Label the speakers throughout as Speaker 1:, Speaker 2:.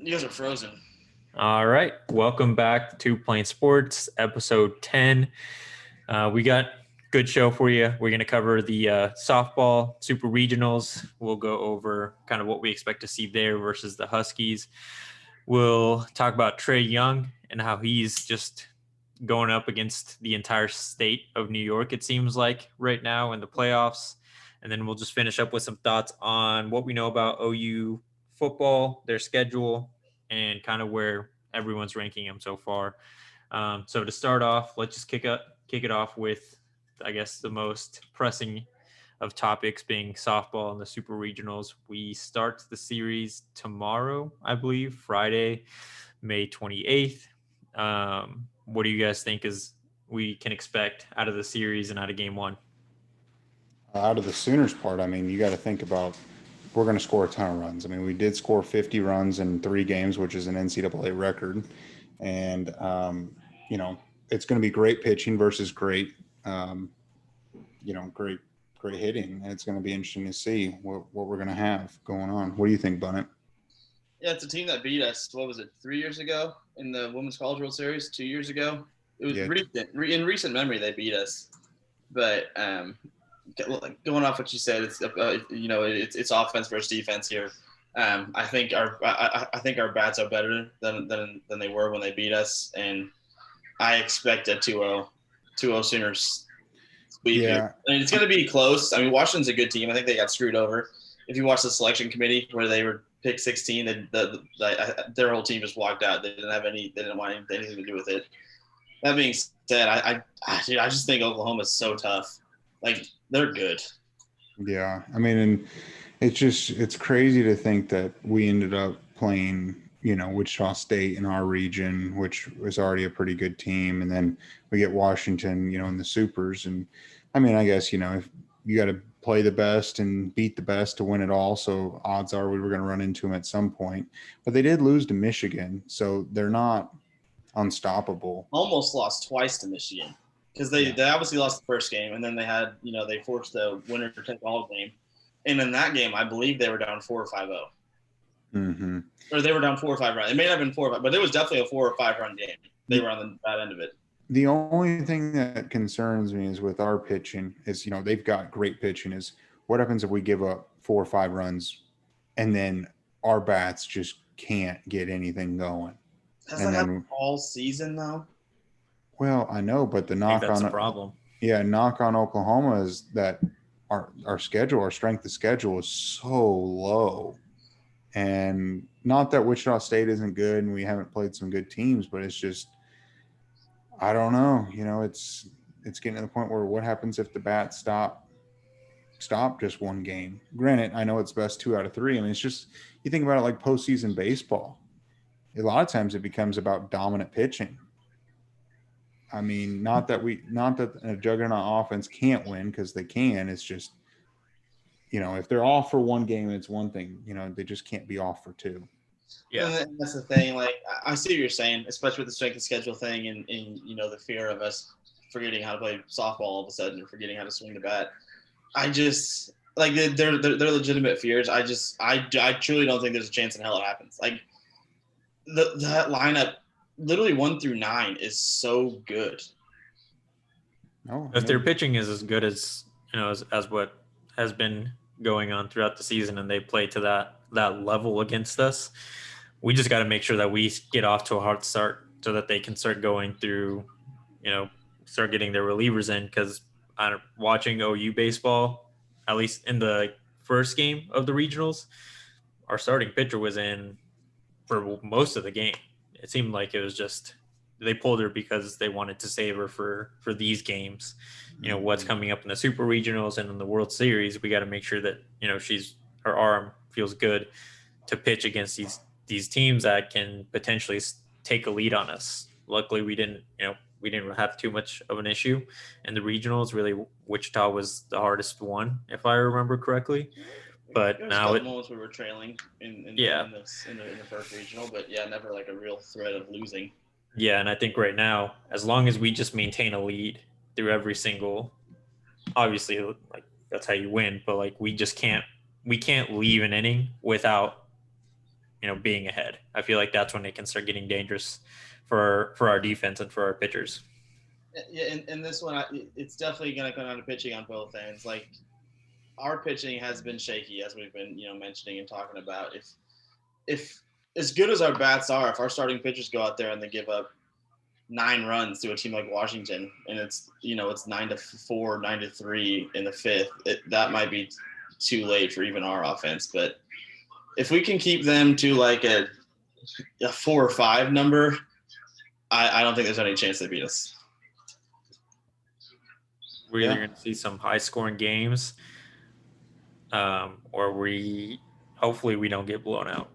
Speaker 1: You guys are frozen.
Speaker 2: All right. Welcome back to Plain Sports, episode 10. We got good show for you. We're going to cover the softball super regionals. We'll go over kind of what we expect to see there versus the Huskies. We'll talk about Trae Young and how he's just going up against the entire state of New York, it seems like, right now in the playoffs. And then we'll just finish up with some thoughts on what we know about OU football, their schedule, and kind of where everyone's ranking them so far. So to start off, let's just kick it off with, I guess, the most pressing of topics being softball and the super regionals. We start the series tomorrow, I believe, Friday, May 28th. What do you guys think is we can expect out of the series and out of game one?
Speaker 3: Out of the Sooners part, I mean, you got to think about we're going to score a ton of runs. I mean, we did score 50 runs in 3 games, which is an NCAA record. And, you know, it's going to be great pitching versus great, um, great, great hitting. And it's going to be interesting to see what we're going to have going on. What do you think, Bunnett?
Speaker 1: Yeah, it's a team that beat us. What was it? 3 years ago in the Women's College World Series. 2 years ago. It was
Speaker 3: Yeah.
Speaker 1: recent. In recent memory, they beat us. But going off what you said, it's offense versus defense here. I think our bats are better than they were when they beat us, and I expect a 2-0 Sooners sweep here.
Speaker 3: Yeah.
Speaker 1: I mean, it's going to be close. I mean, Washington's a good team. I think they got screwed over. If you watch the selection committee where they were picked 16, their whole team just walked out. They didn't have any. They didn't want anything to do with it. That being said, I just think Oklahoma's so tough. Like, they're good.
Speaker 3: Yeah. I mean, and it's crazy to think that we ended up playing, Wichita State in our region, which was already a pretty good team. And then we get Washington, in the supers. And I mean, I guess, if you got to play the best and beat the best to win it all. So odds are we were going to run into them at some point. But they did lose to Michigan. So they're not unstoppable.
Speaker 1: Almost lost twice to Michigan because they obviously lost the first game, and then they forced the winner to take all game. And in that game, I believe they were down 4 or 5-0.
Speaker 3: Mm-hmm.
Speaker 1: Or they were down 4 or 5 runs. It may not have been 4 or 5, but it was definitely a 4 or 5 run game. They were on the bad end of it.
Speaker 3: The only thing that concerns me is with our pitching is, they've got great pitching is what happens if we give up 4 or 5 runs and then our bats just can't get anything going.
Speaker 1: Has
Speaker 3: And
Speaker 1: that
Speaker 3: then,
Speaker 1: happened all season though?
Speaker 3: well, I know, but the
Speaker 2: I think
Speaker 3: knock
Speaker 2: that's
Speaker 3: on,
Speaker 2: the problem.
Speaker 3: knock on Oklahoma is that our schedule, our strength of schedule is so low. And not that Wichita State isn't good and we haven't played some good teams, but it's just, I don't know. It's getting to the point where what happens if the bats stop just one game? Granted, I know it's best 2 out of 3. I mean, it's just you think about it like postseason baseball. A lot of times it becomes about dominant pitching. I mean, not that a juggernaut offense can't win because they can. It's just if they're off for one game, it's one thing. They just can't be off for two.
Speaker 2: Yeah.
Speaker 1: And that's the thing. Like, I see what you're saying, especially with the strength of schedule thing, and the fear of us forgetting how to play softball all of a sudden, or forgetting how to swing the bat. I just like they're legitimate fears. I truly don't think there's a chance in hell it happens. Like, that lineup, literally 1 through 9, is so good.
Speaker 3: No,
Speaker 2: If their pitching is as good as as what has been going on throughout the season, and they play to that level against us, we just got to make sure that we get off to a hard start so that they can start going through, start getting their relievers in. Because watching OU baseball, at least in the first game of the regionals, our starting pitcher was in for most of the game. It seemed like it was just they pulled her because they wanted to save her for these games. What's coming up in the super regionals and in the World Series, we got to make sure that her arm feels good to pitch against these teams that can potentially take a lead on us. Luckily, we didn't have too much of an issue in the regionals. Really, Wichita was the hardest one, if I remember correctly. But
Speaker 1: There's
Speaker 2: now
Speaker 1: a couple moments we were trailing in the first regional, but yeah, never like a real threat of losing.
Speaker 2: Yeah, and I think right now, as long as we just maintain a lead through every single, obviously, like that's how you win. But like we can't leave an inning without being ahead. I feel like that's when it can start getting dangerous for our defense and for our pitchers.
Speaker 1: Yeah, in this one, it's definitely going to come down to pitching on both ends. Like, our pitching has been shaky, as we've been, mentioning and talking about. If as good as our bats are, if our starting pitchers go out there and they give up 9 runs to a team like Washington, and it's 9-4, 9-3 in the fifth, that might be too late for even our offense. But if we can keep them to like a 4 or 5 number, I don't think there's any chance they beat us.
Speaker 2: We're either going to see some high-scoring games, or hopefully we don't get blown out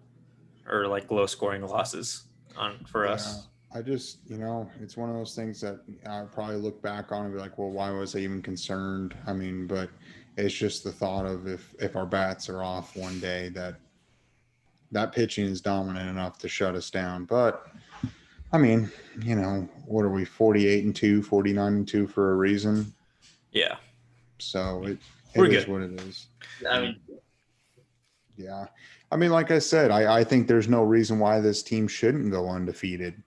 Speaker 2: or like low-scoring losses for us.
Speaker 3: I just, it's one of those things that I'll probably look back on and be like, well, why was I even concerned? I mean, but it's just the thought of if our bats are off one day, that pitching is dominant enough to shut us down. But I mean, what are we, 48-2, 49-2 for a reason?
Speaker 2: Yeah.
Speaker 3: So it
Speaker 2: We're
Speaker 3: is
Speaker 2: good.
Speaker 3: what it is.
Speaker 1: Yeah.
Speaker 3: I mean, like I said, I think there's no reason why this team shouldn't go undefeated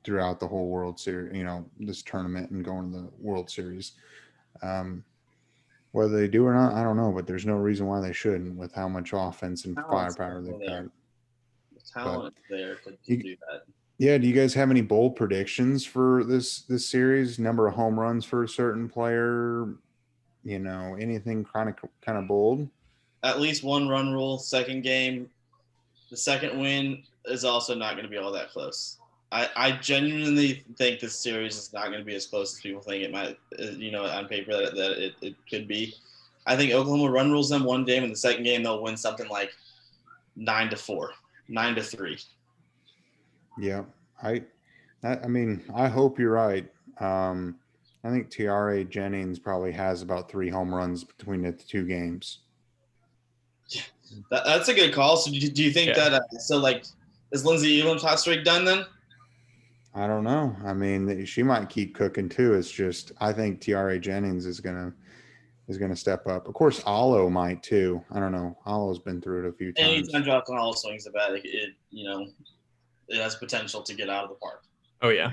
Speaker 3: throughout the whole World Series, this tournament and going to the World Series. Whether they do or not, I don't know, but there's no reason why they shouldn't with how much offense and firepower they've got.
Speaker 1: The talent there to do that.
Speaker 3: Yeah, do you guys have any bold predictions for this series? Number of home runs for a certain player? Anything kind of bold?
Speaker 1: At least 1 run rule, second game. The second win is also not going to be all that close. I genuinely think this series is not going to be as close as people think it might, on paper that it could be. I think Oklahoma run rules them 1 game, and the second game they'll win something like 9-4, 9-3.
Speaker 3: Yeah, I mean, I hope you're right. I think Trae Jennings probably has about 3 home runs between the 2 games.
Speaker 1: That's a good call. So do you think that is Lindsey Elam's hot streak done then?
Speaker 3: I don't know. I mean, she might keep cooking too. It's just I think Trae Jennings is gonna step up. Of course, Alo might too. I don't know. Alo's been through it a few times.
Speaker 1: Anytime Jonathan Alo swings the bat, it has potential to get out of the park.
Speaker 2: Oh yeah.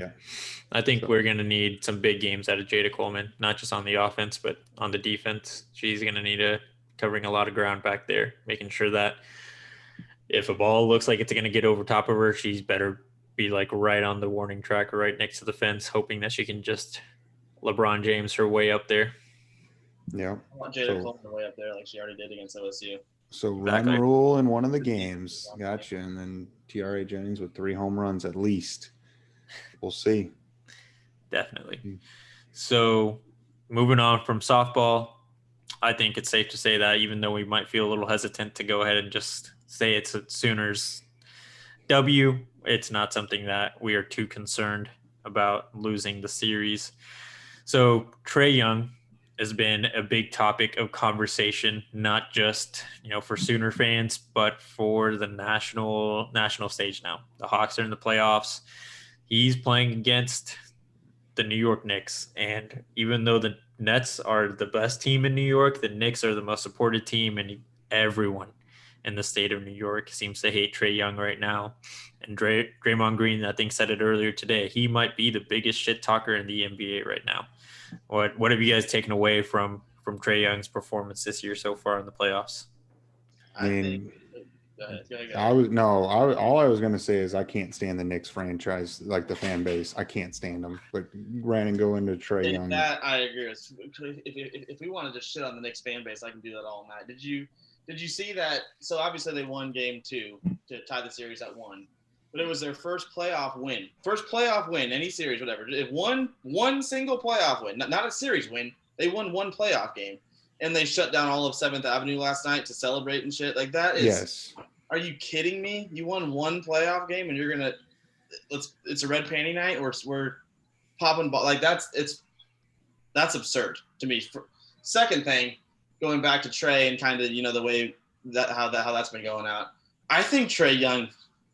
Speaker 2: I think we're gonna need some big games out of Jada Coleman, not just on the offense but on the defense. She's gonna need covering a lot of ground back there, making sure that if a ball looks like it's gonna get over top of her, she's better be like right on the warning track or right next to the fence, hoping that she can just LeBron James her way up there.
Speaker 3: Yeah.
Speaker 1: I want Jada Coleman way up there like she already did against OSU.
Speaker 3: So run rule in one of the games. Gotcha. And then Trae Jennings with 3 home runs at least. We'll see.
Speaker 2: Definitely. So moving on from softball, I think it's safe to say that even though we might feel a little hesitant to go ahead and just say it's a Sooners W, it's not something that we are too concerned about losing the series. So Trae Young has been a big topic of conversation, not just, for Sooner fans, but for the national stage now. The Hawks are in the playoffs. He's playing against the New York Knicks. And even though the Nets are the best team in New York, the Knicks are the most supported team, and everyone in the state of New York seems to hate Trae Young right now. And Draymond Green, I think, said it earlier today. He might be the biggest shit talker in the NBA right now. What have you guys taken away from Trae Young's performance this year so far in the playoffs?
Speaker 3: I mean, all I was going to say is I can't stand the Knicks franchise, like the fan base. I can't stand them. But ran and go into Trae Young.
Speaker 1: That I agree with. If we want to just shit on the Knicks fan base, I can do that all night. Did you see that? So obviously they won game 2 to tie the series at 1. But it was their first playoff win. First playoff win, any series, whatever. It one single playoff win, not a series win. They won 1 playoff game. And they shut down all of 7th Avenue last night to celebrate and shit. Like that is
Speaker 3: Yes.
Speaker 1: Are you kidding me? You won 1 playoff game and you're gonna it's a red panty night or we're popping ball like that's absurd to me. Second thing, going back to Trae and kind of the way how that's been going out. I think Trae Young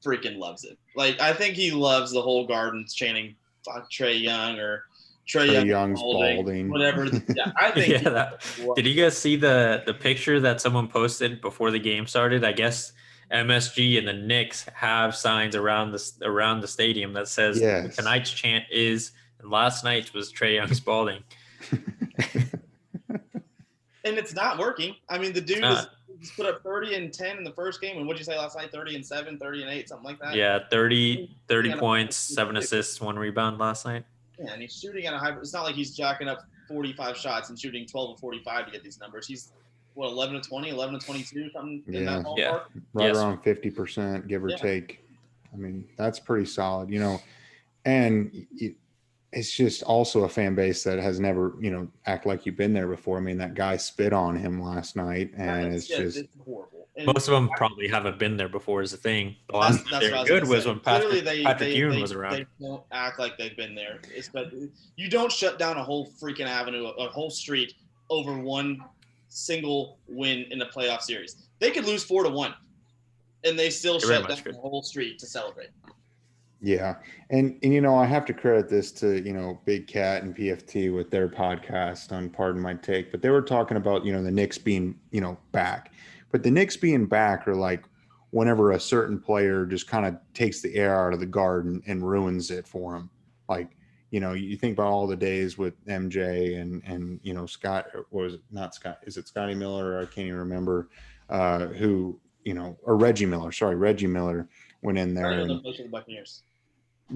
Speaker 1: freaking loves it. Like I think he loves the whole Gardens chanting "fuck Trae Young" or Trae
Speaker 3: Young's balding.
Speaker 1: Whatever. Yeah, I think.
Speaker 2: Did you guys see the picture that someone posted before the game started? I guess MSG and the Knicks have signs around the stadium that says
Speaker 3: Yes.
Speaker 2: tonight's chant is, and last night was Trae Young's balding.
Speaker 1: And it's not working. I mean, the dude he's put up 30 and 10 in the first game. And what'd you say last night? 30 and 7, 30 and 8, something like that?
Speaker 2: Yeah, 30 points, 7 assists, 1 rebound last night.
Speaker 1: Yeah, and he's shooting at a high. It's not like he's jacking up 45 shots and shooting 12 of 45 to get these numbers. He's, 11 to 20, 11 to 22, something in that ballpark?
Speaker 2: Yeah.
Speaker 3: Right around 50%, give or take. I mean, that's pretty solid, and it's just also a fan base that has never, act like you've been there before. I mean, that guy spit on him last night, and it's
Speaker 1: horrible. And
Speaker 2: most of them probably haven't been there before is the thing. The last time they were good was when Patrick Ewing was around.
Speaker 1: They don't act like they've been there. You don't shut down a whole freaking avenue, a whole street over one single win in a playoff series. They could lose 4-1, and they still shut down the whole street to celebrate.
Speaker 3: Yeah. And I have to credit this to, Big Cat and PFT with their podcast on Pardon My Take, but they were talking about, the Knicks being, back. But the Knicks being back are like whenever a certain player just kind of takes the air out of the garden and ruins it for him. Like, you think about all the days with MJ and Scott, was it not Scott? Is it Scotty Miller? I can't even remember who, or Reggie Miller. Sorry, Reggie Miller went in there and
Speaker 1: plays for the Buccaneers.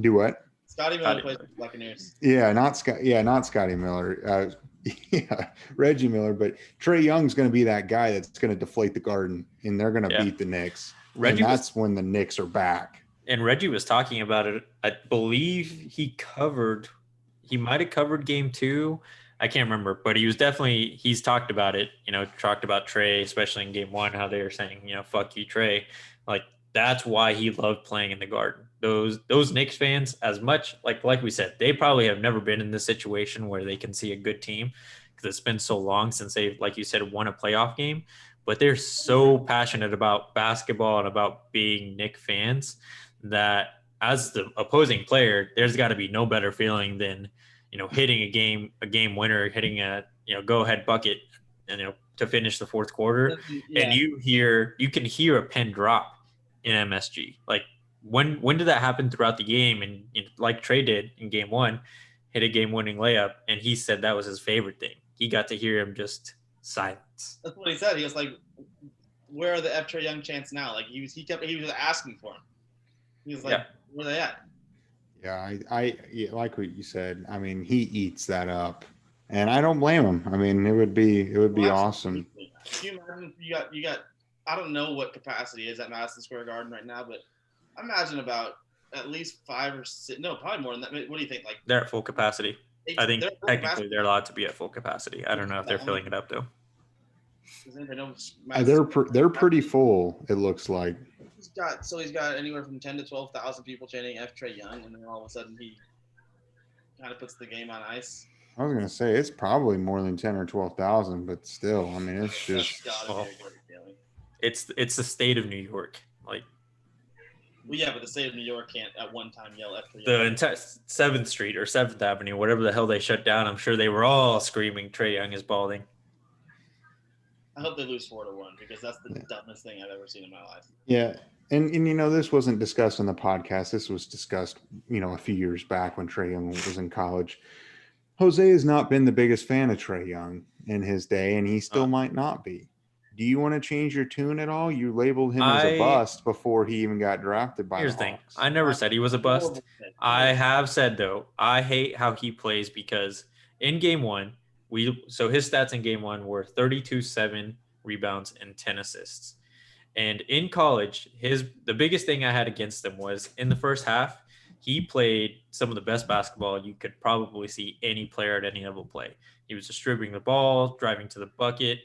Speaker 3: Do what?
Speaker 1: Scotty Miller plays for the Buccaneers.
Speaker 3: Yeah, not Scotty Miller. Reggie Miller. But Trae Young's going to be that guy that's going to deflate the garden, and they're going to beat the Knicks. And that's when the Knicks are back.
Speaker 2: And Reggie was talking about it. I believe he might have covered game 2. I can't remember, but he's talked about it, talked about Trae, especially in game 1, how they were saying, fuck you, Trae. Like, that's why he loved playing in the Garden. Those Knicks fans, as much like we said, they probably have never been in this situation where they can see a good team because it's been so long since they've, like you said, won a playoff game. But they're so passionate about basketball and about being Knicks fans that as the opposing player, there's got to be no better feeling than hitting a game winner, hitting a go ahead bucket, and to finish the fourth quarter, and you can hear a pen drop in MSG. Like when did that happen throughout the game? And like Trae did in game 1, hit a game-winning layup, and he said that was his favorite thing. He got to hear him just silence.
Speaker 1: That's what he said. He was like, "Where are the Trae Young chants now?" Like he was asking for him. He was like, "Where are they at?"
Speaker 3: Yeah, I like what you said. I mean, he eats that up, and I don't blame him. I mean, it would be awesome.
Speaker 1: Can you imagine you got I don't know what capacity is at Madison Square Garden right now, but I imagine about at least 5 or 6. No, probably more than that. What do you think? Like
Speaker 2: they're at full capacity. I think technically they're allowed to be at full capacity. I don't know if they're filling it up though.
Speaker 3: They're pretty full. It looks like.
Speaker 1: He's got anywhere from 10 to 12,000 people chanting F Trae Young, and then all of a sudden he kind of puts the game on ice.
Speaker 3: I was gonna say it's probably more than 10 or 12,000, but still, I mean, it's just.
Speaker 2: It's the state of New York, like.
Speaker 1: Well, yeah, but the state of New York can't at one time yell F Trae
Speaker 2: Young. The 7th Street or 7th Avenue, whatever the hell they shut down, I'm sure they were all screaming Trae Young is balding.
Speaker 1: I hope they lose 4-1 because that's the dumbest thing I've ever seen in my life.
Speaker 3: Yeah. And this wasn't discussed on the podcast. This was discussed, a few years back when Trae Young was in college. Jose has not been the biggest fan of Trae Young in his day, and he still might not be. Do you want to change your tune at all? You labeled him as a bust before he even got drafted by the Hawks.
Speaker 2: Here's the thing. I never said he was a bust. I have said, though, I hate how he plays because in game 1, so his stats in game 1 were 32, 7 rebounds, and 10 assists. And in college, the biggest thing I had against him was in the first half, he played some of the best basketball you could probably see any player at any level play. He was distributing the ball, driving to the bucket.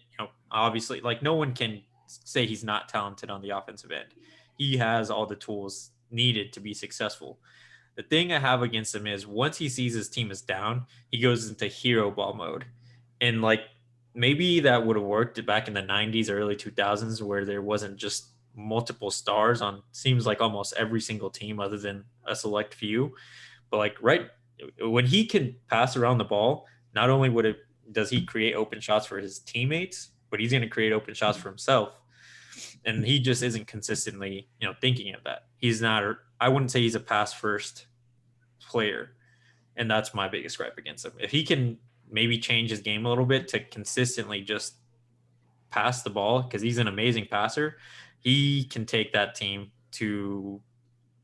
Speaker 2: Obviously, like no one can say he's not talented on the offensive end. He has all the tools needed to be successful. The thing I have against him is once he sees his team is down, he goes into hero ball mode. And like maybe that would have worked back in the 90s, early 2000s, where there wasn't just multiple stars on seems like almost every single team other than a select few. But like when he can pass around the ball, not only does he create open shots for his teammates, but he's going to create open shots for himself. and he just isn't consistently, thinking of that. He's not. I wouldn't say he's a pass first player, and that's my biggest gripe against him. If he can maybe change his game a little bit to consistently just pass the ball, because he's an amazing passer, he can take that team to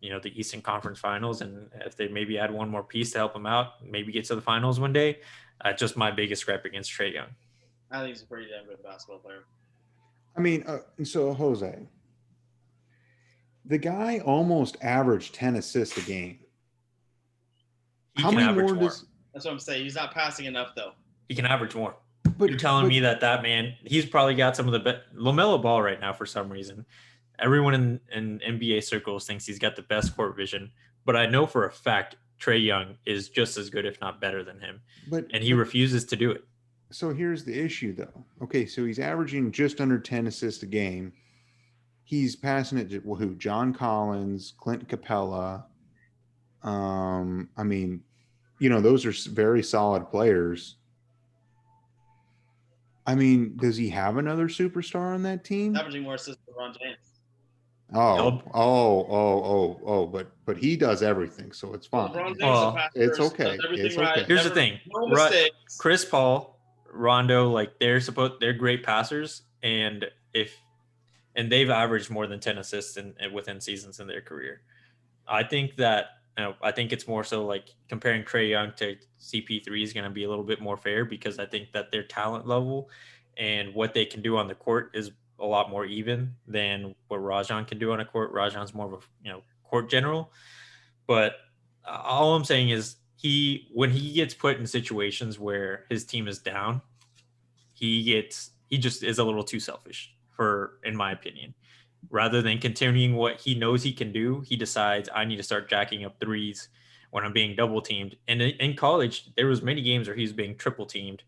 Speaker 2: the Eastern Conference Finals, and if they maybe add one more piece to help him out, maybe get to the finals one day. Just my biggest gripe against Trae Young.
Speaker 1: I think he's a pretty damn good basketball player.
Speaker 3: I mean, so Jose, the guy almost averaged 10 assists a game.
Speaker 2: How many more
Speaker 1: That's what I'm saying. He's not passing enough, though.
Speaker 2: He can average more. But you're telling me that man, he's probably got some of the best. LaMelo Ball right now, for some reason, everyone in NBA circles thinks he's got the best court vision. But I know for a fact Trae Young is just as good, if not better than him. And he refuses to do it.
Speaker 3: So here's the issue, though. Okay, so he's averaging just under 10 assists a game. He's passing it to who? John Collins, Clint Capella. I mean, those are very solid players. I mean, does he have another superstar on that team?
Speaker 1: He's averaging more assists than LeBron James.
Speaker 3: But he does everything, so it's fine. It's okay. It's okay.
Speaker 1: Right.
Speaker 2: Here's the thing: Chris Paul, Rondo, they're great passers, and they've averaged more than 10 assists within seasons in their career. I think that I think it's more so like comparing Trae Young to CP3 is going to be a little bit more fair, because I think that their talent level and what they can do on the court is a lot more even than what Rajon can do on a court. Rajon's more of a court general, but all I'm saying is when he gets put in situations where his team is down, he just is a little too selfish, in my opinion. Rather than continuing what he knows he can do, he decides, I need to start jacking up threes when I'm being double teamed. And in college, there was many games where he was being triple teamed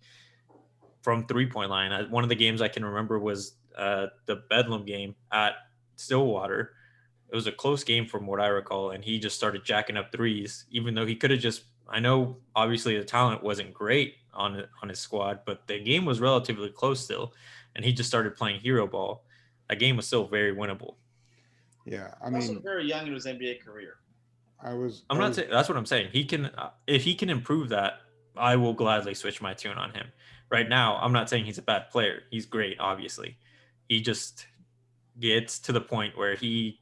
Speaker 2: from 3-point line. One of the games I can remember was the Bedlam game at Stillwater. It was a close game from what I recall, and he just started jacking up threes, even though he could have just, I know obviously the talent wasn't great on his squad, but the game was relatively close still, and he just started playing hero ball. That game was still very winnable.
Speaker 3: Yeah, I
Speaker 1: mean, also
Speaker 3: mean,
Speaker 1: very young in his NBA career.
Speaker 2: I'm not saying that's what I'm saying. He can, if he can improve that, I will gladly switch my tune on him. Right now, I'm not saying he's a bad player. He's great, obviously. He just gets to the point where he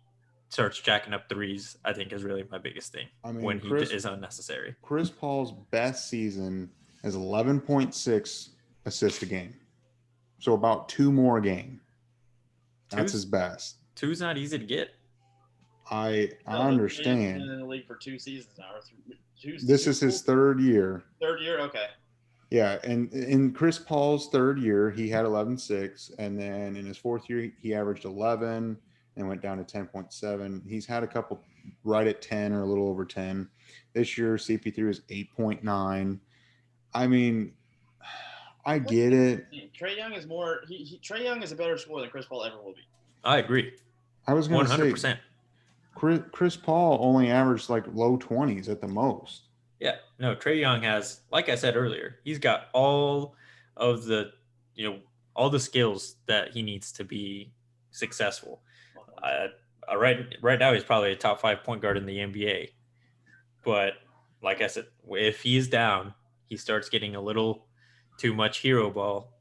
Speaker 2: starts jacking up threes, I think, is really my biggest thing. I mean, when he is unnecessary.
Speaker 3: Chris Paul's best season is 11.6 assists a game. So about 2 more a game. That's his best.
Speaker 2: 2's not easy to get.
Speaker 3: I understand.
Speaker 1: He's been in the league for 2 seasons now.
Speaker 3: This is his 3rd year.
Speaker 1: 3rd year? Okay.
Speaker 3: Yeah, and in Chris Paul's 3rd year, he had 11.6, and then in his 4th year, he averaged 11 and went down to 10.7. He's had a couple right at 10 or a little over 10. This year, CP3 was 8.9. I mean, I get it.
Speaker 1: Trae Young is more. Trae Young is a better scorer than Chris Paul ever will be.
Speaker 2: I agree.
Speaker 3: I was going to say
Speaker 2: 100%.
Speaker 3: Chris Paul only averaged like low 20s at the most.
Speaker 2: Yeah, no, Trae Young has, like I said earlier, he's got all of the, all the skills that he needs to be successful. Right now, he's probably a top 5 point guard in the NBA. But like I said, if he's down, he starts getting a little too much hero ball,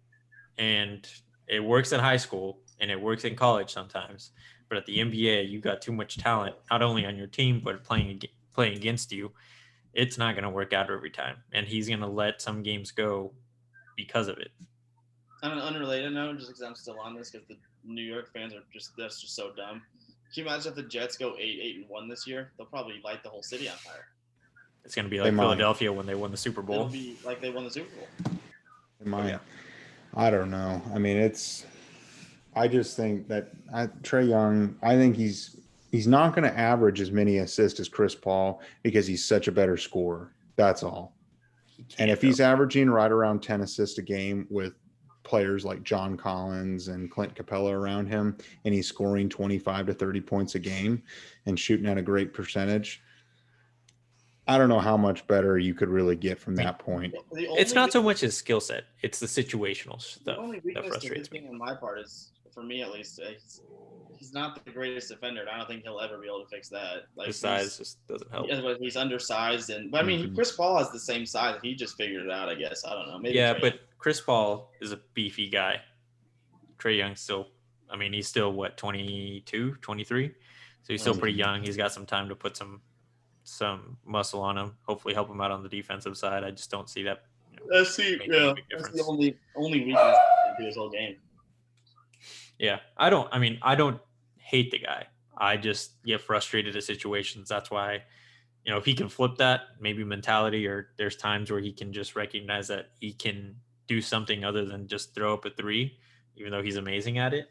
Speaker 2: and it works in high school and it works in college sometimes. But at the NBA, you got too much talent, not only on your team, but playing against you. It's not going to work out every time, and he's going to let some games go because of it.
Speaker 1: On an unrelated note, just because I'm still on this, because the New York fans that's just so dumb. Can you imagine if the Jets go 8-1 this year? They'll probably light the whole city on fire.
Speaker 2: It's going to be like Philadelphia when they won the Super Bowl.
Speaker 1: It'll be like they won the Super Bowl.
Speaker 3: Yeah. I don't know. I mean, I just think that Trae Young, I think he's not going to average as many assists as Chris Paul because he's such a better scorer. That's all. And if he's averaging right around 10 assists a game with players like John Collins and Clint Capella around him, and he's scoring 25 to 30 points a game and shooting at a great percentage, I don't know how much better you could really get from that point.
Speaker 2: It's not so much his skill set; it's the situational stuff
Speaker 1: the only
Speaker 2: that frustrates me.
Speaker 1: On my part is for me at least, he's not the greatest defender. And I don't think he'll ever be able to fix that. Like
Speaker 2: His size just doesn't help.
Speaker 1: He's undersized, but I mean, Chris Paul has the same size. He just figured it out, I guess. I don't know. Maybe
Speaker 2: Yeah,
Speaker 1: Trae.
Speaker 2: but Chris Paul is a beefy guy. Trae Young still, I mean, he's still, 22, 23? So he's still pretty young. He's got some time to put some muscle on him, hopefully help him out on the defensive side. I just don't see that.
Speaker 1: That's the only weakness to his whole game.
Speaker 2: Yeah, I don't hate the guy. I just get frustrated at situations. That's why, if he can flip that, maybe mentality, or there's times where he can just recognize that he can do something other than just throw up a three, even though he's amazing at it.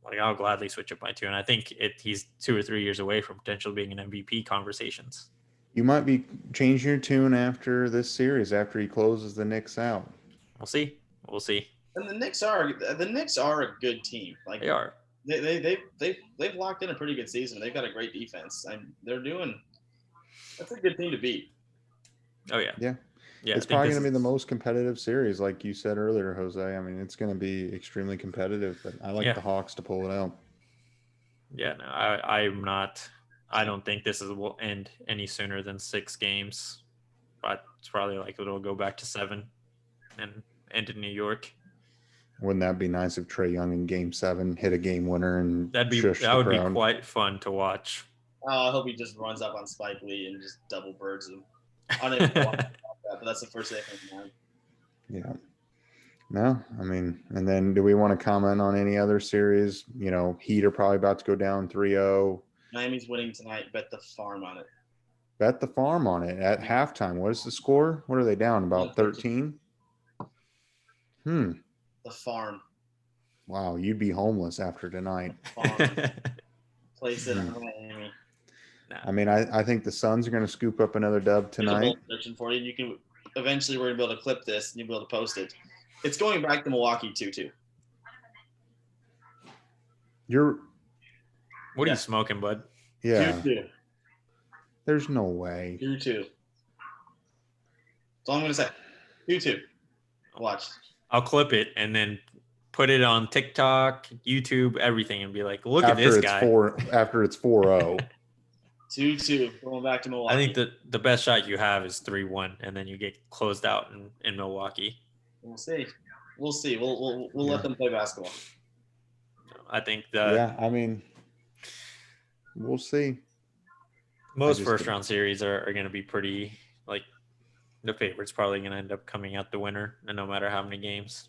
Speaker 2: Like, I'll gladly switch up my tune. I think he's 2 or 3 years away from potentially being an MVP conversations.
Speaker 3: You might be changing your tune after this series, after he closes the Knicks out.
Speaker 2: We'll see.
Speaker 1: And the Knicks are a good team. Like,
Speaker 2: they are.
Speaker 1: They've locked in a pretty good season. They've got a great defense. That's a good team to beat.
Speaker 2: Oh yeah.
Speaker 3: Yeah. It's probably going to be the most competitive series, like you said earlier, Jose. I mean, it's going to be extremely competitive, but I like the Hawks to pull it out. Yeah,
Speaker 2: no, I'm not. I don't think this will end any sooner than 6 games, but it's probably like it'll go back to 7 and end in New York.
Speaker 3: Wouldn't that be nice if Trae Young in Game 7 hit a game winner and
Speaker 2: that would be quite fun to watch.
Speaker 1: I hope he just runs up on Spike Lee and just double birds him. I don't even know about that, but that's the first thing I think of.
Speaker 3: Yeah. No, I mean, and then do we want to comment on any other series? Heat are probably about to go down 3-0.
Speaker 1: Miami's winning tonight. Bet the farm on it.
Speaker 3: Bet the farm on it at halftime. What is the score? What are they down? About 13?
Speaker 1: The farm.
Speaker 3: Wow, you'd be homeless after tonight.
Speaker 1: Place it on Miami.
Speaker 3: I mean, I think the Suns are going to scoop up another dub tonight.
Speaker 1: For you. You can eventually we're going to be able to clip this and you'll be able to post it. It's going back to Milwaukee 2-2.
Speaker 2: What are you smoking, bud?
Speaker 3: Yeah.
Speaker 1: 2-2.
Speaker 3: There's no way.
Speaker 1: 2-2. That's all I'm going to say. 2-2. Watch.
Speaker 2: I'll clip it and then put it on TikTok, YouTube, everything, and be like, look at this guy.
Speaker 3: After it's 4-0.
Speaker 1: 2-2. Going back to Milwaukee.
Speaker 2: I think the best shot you have is 3-1, and then you get closed out in Milwaukee.
Speaker 1: We'll see. We'll let them play basketball.
Speaker 2: I think
Speaker 3: I mean, we'll see.
Speaker 2: Most first-round series are going to be pretty, like, the favorite's probably going to end up coming out the winner, and no matter how many games.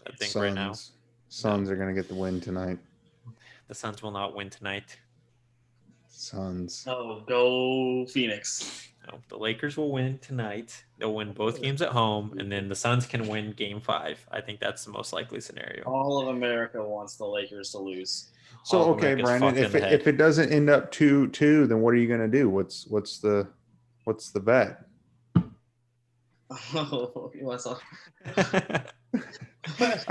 Speaker 2: I think right now.
Speaker 3: Suns are going to get the win tonight.
Speaker 2: The Suns will not win tonight.
Speaker 3: Suns.
Speaker 1: Oh, go Phoenix.
Speaker 2: No, the Lakers will win tonight. They'll win both games at home, and then the Suns can win Game 5. I think that's the most likely scenario.
Speaker 1: All of America wants the Lakers to lose.
Speaker 3: So, okay, Brandon, if it doesn't end up 2-2, then what are you going to do? What's the bet?
Speaker 1: Oh, you want some?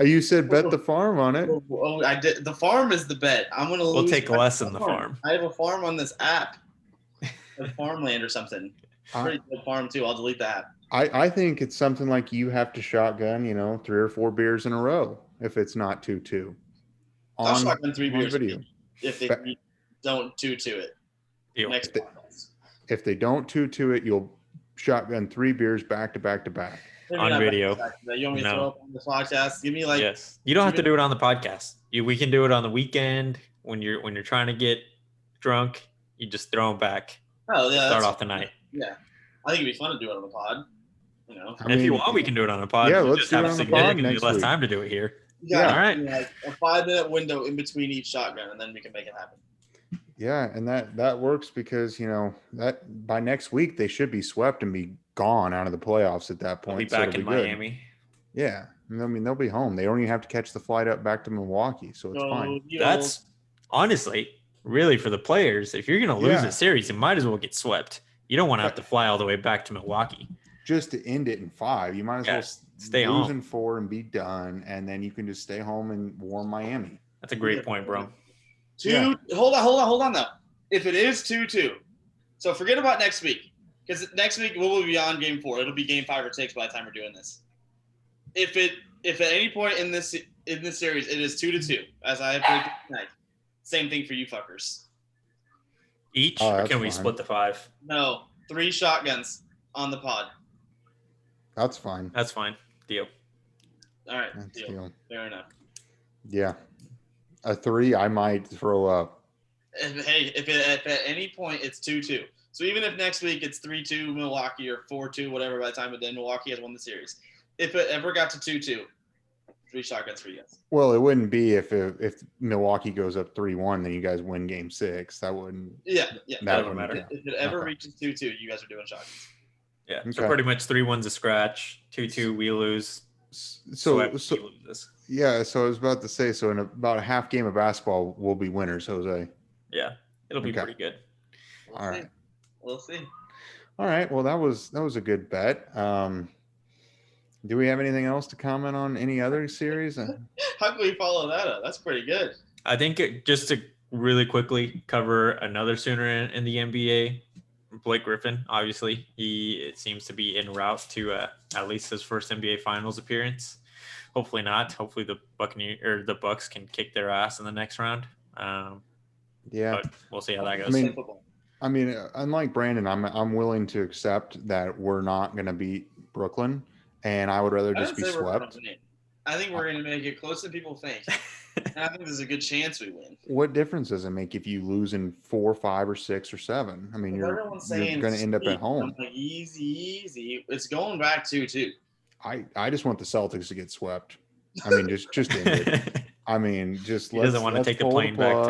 Speaker 3: You said bet the farm on it.
Speaker 1: Oh, I did. The farm is the bet. I'm going to lose.
Speaker 2: We'll take less than the farm.
Speaker 1: I have a farm on this app. Like Farmland or something. Pretty good farm too. I'll delete the app.
Speaker 3: I think it's something like you have to shotgun, 3 or 4 beers in a row if it's not 2-2.
Speaker 1: I'll shotgun 3 beers
Speaker 3: video.
Speaker 1: If they don't 2-2 it. Next
Speaker 3: if they don't 2-2 it, you'll shotgun 3 beers back to back to back.
Speaker 2: On video.
Speaker 1: You want me to throw up on the podcast? Give me
Speaker 2: yes. You don't have to do it on the podcast. We can do it on the weekend when you're trying to get drunk. You just throw them back.
Speaker 1: Oh yeah.
Speaker 2: Start off the night.
Speaker 1: Yeah, I think it'd be fun to do it on the pod.
Speaker 2: If you want, we can do it on the pod.
Speaker 3: Yeah, let's do it on the pod next
Speaker 2: less
Speaker 3: week.
Speaker 2: time to do it here.
Speaker 1: Yeah.
Speaker 2: All right.
Speaker 1: Like a 5-minute window in between each shotgun, and then we can make it happen.
Speaker 3: Yeah, and that works because that by next week they should be swept and be gone out of the playoffs at that point.
Speaker 2: We'll be back in Miami.
Speaker 3: Yeah, I mean they'll be home. They don't even have to catch the flight up back to Milwaukee, so it's fine.
Speaker 2: That's honestly really for the players. If you're going to lose a series, you might as well get swept. You don't want to have to fly all the way back to Milwaukee.
Speaker 3: Just to end it in 5, you might as well
Speaker 2: stay
Speaker 3: lose
Speaker 2: home
Speaker 3: in 4 and be done, and then you can just stay home and warm Miami.
Speaker 2: That's a great point, bro.
Speaker 1: Hold on though. If it is 2-2, so forget about next week, because next week we'll be on Game 4. It'll be Game 5 or 6 by the time we're doing this. If it if at any point in this series it is 2-2, as I have predicted tonight, same thing for you fuckers.
Speaker 2: Each,
Speaker 3: Oh,
Speaker 2: or
Speaker 3: that's
Speaker 2: can we
Speaker 3: fine.
Speaker 2: split the 5?
Speaker 1: No, 3 shotguns on the pod.
Speaker 3: That's fine.
Speaker 2: That's fine. Deal.
Speaker 1: All right,
Speaker 3: That's
Speaker 1: deal. Fair enough.
Speaker 3: Yeah. A 3, I might throw up.
Speaker 1: If at any point it's 2-2, so even if next week it's 3-2 Milwaukee or 4-2 whatever, by the time then Milwaukee has won the series, if it ever got to 2-2, 3 shotguns for you guys.
Speaker 3: Well, it wouldn't be if Milwaukee goes up 3-1, then you guys win Game 6. That wouldn't.
Speaker 1: Yeah.
Speaker 3: That
Speaker 2: doesn't
Speaker 3: wouldn't
Speaker 2: matter.
Speaker 3: count.
Speaker 1: If it ever
Speaker 3: Okay.
Speaker 1: reaches 2-2, you guys are doing shotguns.
Speaker 2: Yeah.
Speaker 3: Okay.
Speaker 2: So pretty much 3-1's a scratch. 2-2 we lose.
Speaker 3: So
Speaker 2: he loses.
Speaker 3: yeah. So I was about to say. So in about a half game of basketball, we'll be winners, Jose.
Speaker 2: Yeah, it'll be
Speaker 3: Okay.
Speaker 2: pretty good.
Speaker 1: We'll
Speaker 3: All
Speaker 1: see.
Speaker 3: right.
Speaker 1: We'll see.
Speaker 3: All right. Well, that was a good bet. Do we have anything else to comment on any other series?
Speaker 1: How can we follow that up? That's pretty good.
Speaker 2: I think just to really quickly cover another Sooner in the NBA, Blake Griffin. Obviously, it seems to be en route to at least his first NBA Finals appearance. Hopefully not. Hopefully the Bucks can kick their ass in the next round.
Speaker 3: Yeah.
Speaker 2: But we'll see how that goes.
Speaker 3: I mean, unlike Brandon, I'm willing to accept that we're not going to beat Brooklyn, and I would rather just be swept.
Speaker 1: I think we're going to make it closer than people think. And I think there's a good chance we win.
Speaker 3: What difference does it make if you lose in 4, 5, or 6, or 7? I mean, you're going to end up at home.
Speaker 1: I'm like, easy. It's going back 2-2.
Speaker 3: I just want the Celtics to get swept. I mean, just end it. I mean, just
Speaker 2: he doesn't want to take the plane back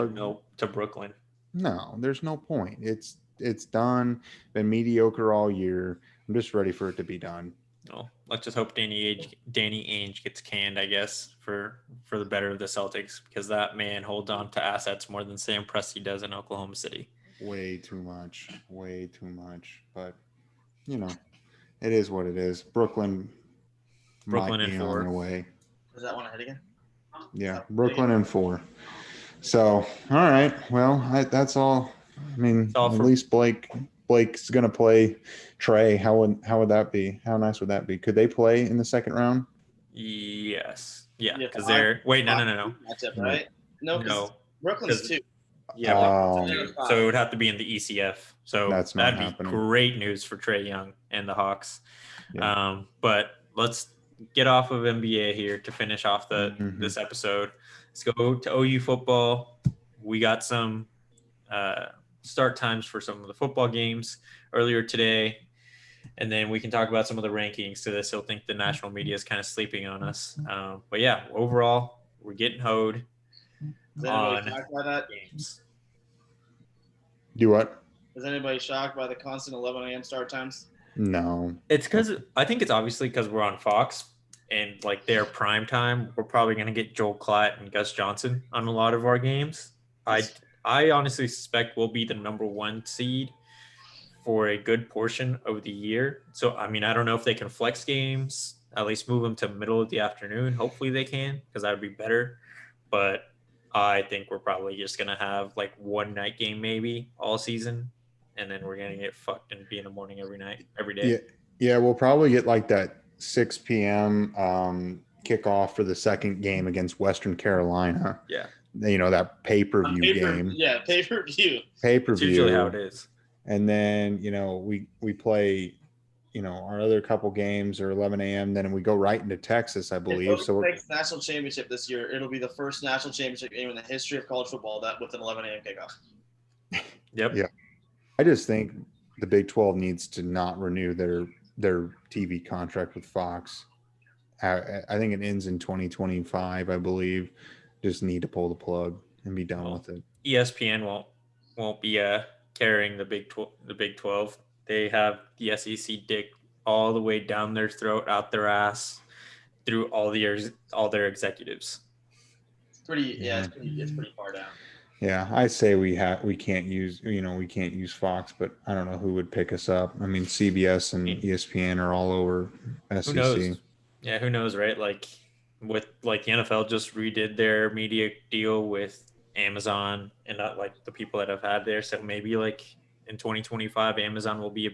Speaker 2: to Brooklyn.
Speaker 3: No, there's no point. It's done. Been mediocre all year. I'm just ready for it to be done.
Speaker 2: Well, let's just hope Danny Ainge gets canned, I guess, for the better of the Celtics, because that man holds on to assets more than Sam Presti does in Oklahoma City.
Speaker 3: Way too much. But it is what it is. Brooklyn might be on their way.
Speaker 1: Is that one ahead again?
Speaker 3: Yeah, Brooklyn in 4. So, all right. Well, that's all. I mean, at least Blake's going to play Trae. How would that be? How nice would that be? Could they play in the second round?
Speaker 2: Yes. Yeah, because they're – wait, no.
Speaker 1: Matchup, right? No. Brooklyn's 2.
Speaker 2: Yeah, so it would have to be in the ECF. So that'd be great news for Trae Young and the Hawks. Yeah. But let's get off of NBA here to finish off this episode. Let's go to OU football. We got some start times for some of the football games earlier today, and then we can talk about some of the rankings to this. He'll think the national media is kind of sleeping on us. But yeah, overall, we're getting hoed on games.
Speaker 3: Do what?
Speaker 1: Is anybody shocked by the constant 11 a.m. start times?
Speaker 3: No.
Speaker 2: It's because I think it's obviously because we're on Fox. And like their prime time, we're probably going to get Joel Klatt and Gus Johnson on a lot of our games. I honestly suspect we'll be the number 1 seed for a good portion of the year. So, I mean, I don't know if they can flex games, at least move them to middle of the afternoon. Hopefully they can, because that would be better. But I think we're probably just going to have like one night game maybe all season. And then we're going to get fucked and be in the morning every day.
Speaker 3: Yeah, we'll probably get like that 6 p.m. Kickoff for the second game against Western Carolina.
Speaker 2: Yeah.
Speaker 3: That pay-per-view game.
Speaker 1: Yeah, pay-per-view.
Speaker 2: It's usually how it is.
Speaker 3: And then, we play, our other couple games are 11 a.m. Then we go right into Texas, I believe. So
Speaker 1: next national championship this year, it'll be the first national championship game in the history of college football that with an 11 a.m. kickoff.
Speaker 2: Yep.
Speaker 3: Yeah. I just think the Big 12 needs to not renew their TV contract with Fox. I think it ends in 2025, I believe. Just need to pull the plug and be done with it.
Speaker 2: ESPN won't be carrying the Big 12. They have the SEC dick all the way down their throat, out their ass, through all their executives.
Speaker 1: It's pretty far down.
Speaker 3: Yeah, I say we can't use Fox, but I don't know who would pick us up. I mean, CBS and ESPN are all over SEC.
Speaker 2: Who knows? Yeah, who knows, right? Like the NFL just redid their media deal with Amazon and not like the people that have had there. So maybe like in 2025, Amazon will be a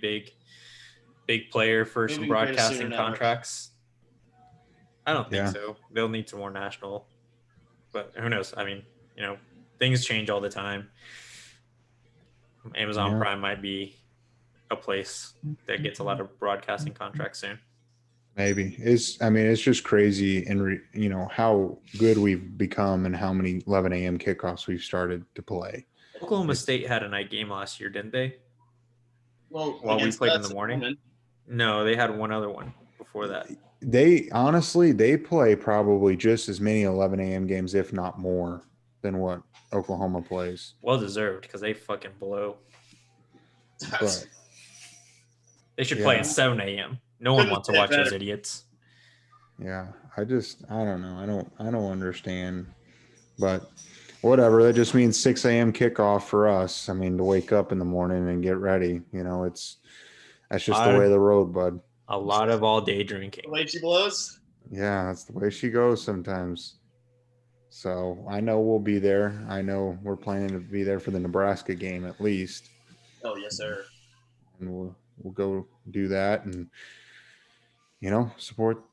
Speaker 2: big player for some broadcasting contracts. I don't think
Speaker 3: Yeah.
Speaker 2: so. They'll need some more national, but who knows? I mean, things change all the time. Amazon
Speaker 3: Yeah.
Speaker 2: Prime might be a place that gets a lot of broadcasting contracts soon.
Speaker 3: Maybe it's just crazy, and how good we've become, and how many 11 a.m. kickoffs we've started to play.
Speaker 2: Oklahoma State had a night game last year, didn't they?
Speaker 1: Well,
Speaker 2: While we
Speaker 1: against
Speaker 2: played in
Speaker 1: us
Speaker 2: the
Speaker 1: at
Speaker 2: morning.
Speaker 1: Pullman.
Speaker 2: No, they had one other one before that.
Speaker 3: They honestly play probably just as many 11 a.m. games, if not more, than what Oklahoma plays.
Speaker 2: Well deserved because they fucking blow.
Speaker 3: But
Speaker 2: They should play
Speaker 3: Yeah.
Speaker 2: at 7 a.m. No one wants to watch those idiots.
Speaker 3: yeah, I don't know. I don't understand. But whatever. That just means 6 a.m. kickoff for us. I mean, to wake up in the morning and get ready. That's just the way of the road, bud.
Speaker 2: A lot of all day drinking.
Speaker 1: The way she blows.
Speaker 3: Yeah, that's the way she goes sometimes. So I know we'll be there. I know we're planning to be there for the Nebraska game at least.
Speaker 1: Oh yes, sir.
Speaker 3: And we'll go do that and support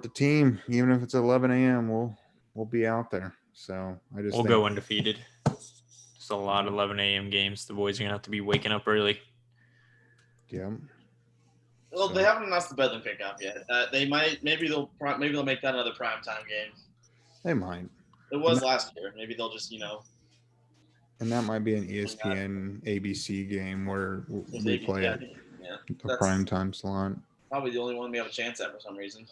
Speaker 3: the team. Even if it's 11 a.m., we'll be out there. So
Speaker 2: We'll go undefeated. Just a lot of 11 a.m. games. The boys are gonna have to be waking up early.
Speaker 3: Yeah.
Speaker 1: Well, they haven't announced the Bedlam kickoff yet. Maybe they'll make that another primetime game.
Speaker 3: They might.
Speaker 1: It was last year. Maybe they'll just
Speaker 3: And that might be an ESPN ABC game where we play at the primetime slot.
Speaker 1: Probably the only one we have a chance at for some reason.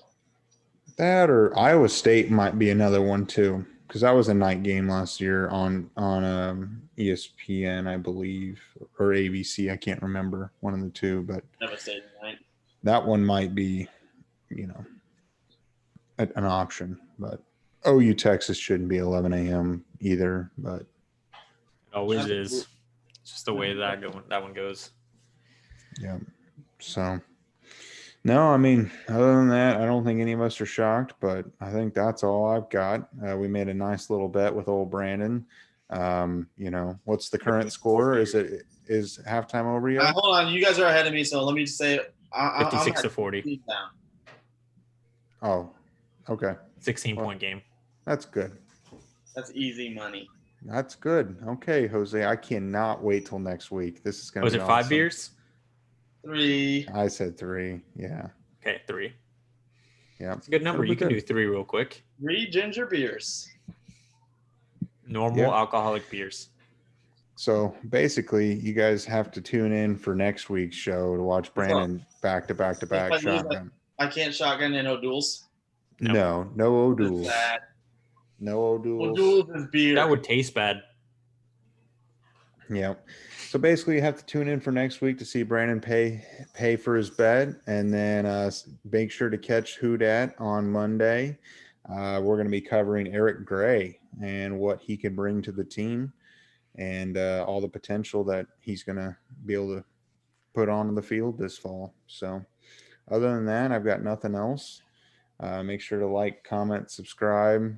Speaker 3: That or Iowa State might be another one too, because that was a night game last year on ESPN, I believe, or ABC. I can't remember, one of the two, but
Speaker 1: Devastating night.
Speaker 3: That one might be, an option. But OU Texas shouldn't be 11 a.m. either. But
Speaker 2: it always is. It's just the way that one goes.
Speaker 3: Yeah. So. No, I mean, other than that, I don't think any of us are shocked, but I think that's all I've got. We made a nice little bet with old Brandon. What's the current score? Is halftime over yet?
Speaker 1: Hold on, you guys are ahead of me, so let me just say
Speaker 2: 56 to 40.
Speaker 3: Oh, okay.
Speaker 2: 16-point game.
Speaker 3: That's good.
Speaker 1: That's easy money.
Speaker 3: That's good. Okay, Jose, I cannot wait till next week. This is going to be
Speaker 2: Was it 5 beers?
Speaker 1: 3.
Speaker 3: I said 3. Yeah.
Speaker 2: Okay, 3.
Speaker 3: Yeah.
Speaker 2: It's a good number. You can do 3 real quick.
Speaker 1: 3 ginger beers.
Speaker 2: Normal alcoholic beers.
Speaker 3: So basically, you guys have to tune in for next week's show to watch Brandon back to back shotgun.
Speaker 1: I can't shotgun in O'Doul's.
Speaker 3: No O'Doul's. No O'Doul's.
Speaker 1: O'Doul's is beer.
Speaker 2: That would taste bad.
Speaker 3: Yeah. So basically, you have to tune in for next week to see Brandon pay for his bet, and then make sure to catch Who Dat on Monday. We're going to be covering Eric Gray and what he can bring to the team, and all the potential that he's going to be able to put onto the field this fall. So other than that, I've got nothing else. Make sure to like, comment, subscribe,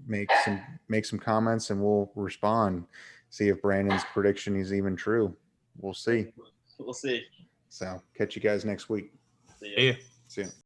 Speaker 3: make some comments, and we'll respond. See if Brandon's prediction is even true. We'll see.
Speaker 1: We'll see.
Speaker 3: So catch you guys next week.
Speaker 1: See ya.
Speaker 3: See ya.